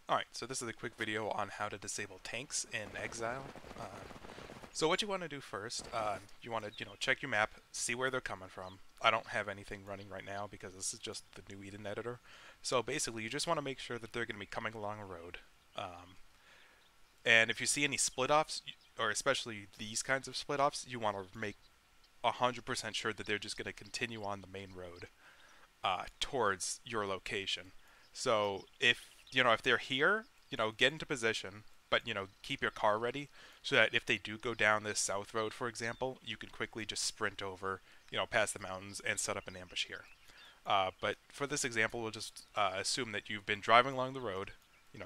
Alright, so this is a quick video on how to disable tanks in Exile. So what you want to do first, you want to check your map, see where they're coming from. I don't have anything running right now because this is just the new Eden editor. So basically, you just want to make sure that they're going to be coming along a road. And if you see any split offs, or especially these kinds of split offs, you want to make 100% sure that they're just going to continue on the main road towards your location. So if they're here, get into position, but keep your car ready so that if they do go down this south road, for example, you can quickly just sprint over, past the mountains and set up an ambush here. But for this example, we'll just assume that you've been driving along the road.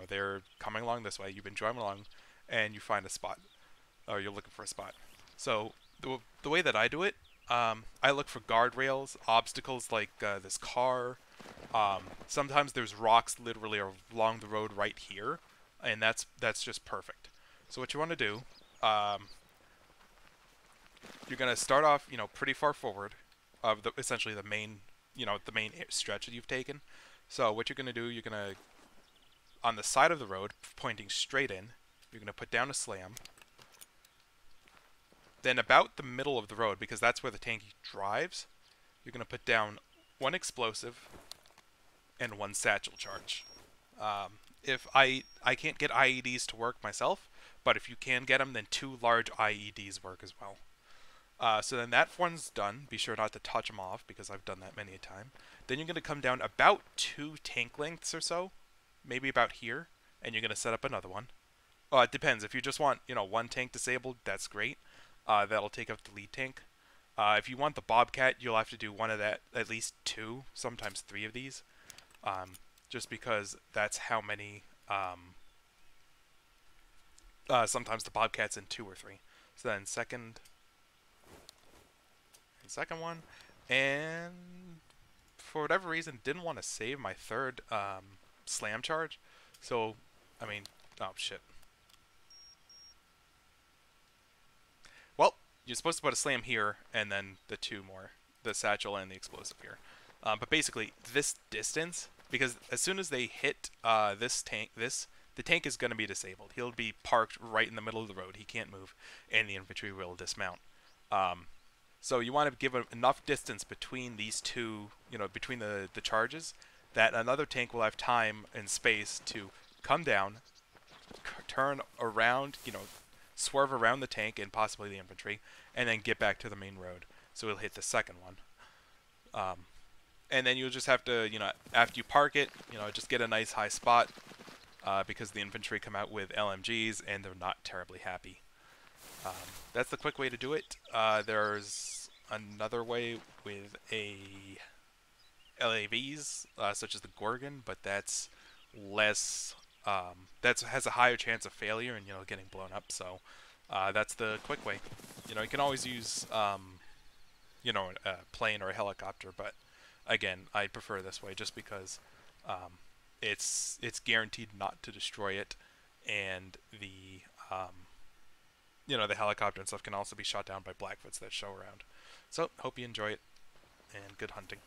They're coming along this way. You've been driving along, and you find a spot, or you're looking for a spot. So the way that I do it, I look for guardrails, obstacles like this car. Sometimes there's rocks literally along the road right here, and that's just perfect. So what you want to do, you're gonna start off, pretty far forward of essentially the main, the main stretch that you've taken. So what you're gonna do, you're gonna on the side of the road, pointing straight in, you're gonna put down a slam. Then about the middle of the road, because that's where the tank drives, you're gonna put down one explosive and one satchel charge. If I can't get IEDs to work myself, but if you can get them, then two large IEDs work as well. So then that one's done. Be sure not to touch them off because I've done that many a time. Then you're going to come down about 2 tank lengths or so, maybe about here, and you're going to set up another one. It depends. If you just want, one tank disabled, that's great. That'll take out the lead tank. If you want the Bobcat, you'll have to do one of that, at least two, sometimes three of these, just because that's how many. Sometimes the Bobcat's in two or three. So then second one, and for whatever reason, didn't want to save my third slam charge. So, I mean, oh shit. Well, you're supposed to put a slam here, and then the two more, the satchel and the explosive here. But basically, this distance, because as soon as they hit the tank is going to be disabled. He'll be parked right in the middle of the road. He can't move, and the infantry will dismount. So you want to give enough distance between these two, between the charges, that another tank will have time and space to come down, turn around, swerve around the tank and possibly the infantry, and then get back to the main road. So he'll hit the second one. And then you'll just have to, after you park it, just get a nice high spot because the infantry come out with LMGs and they're not terribly happy. That's the quick way to do it. There's another way with LAVs, such as the Gorgon, but that's less. That has a higher chance of failure and getting blown up. So that's the quick way. You can always use a plane or a helicopter, but again, I prefer this way just because it's guaranteed not to destroy it, and the helicopter and stuff can also be shot down by Blackfoots that show around. So hope you enjoy it, and good hunting.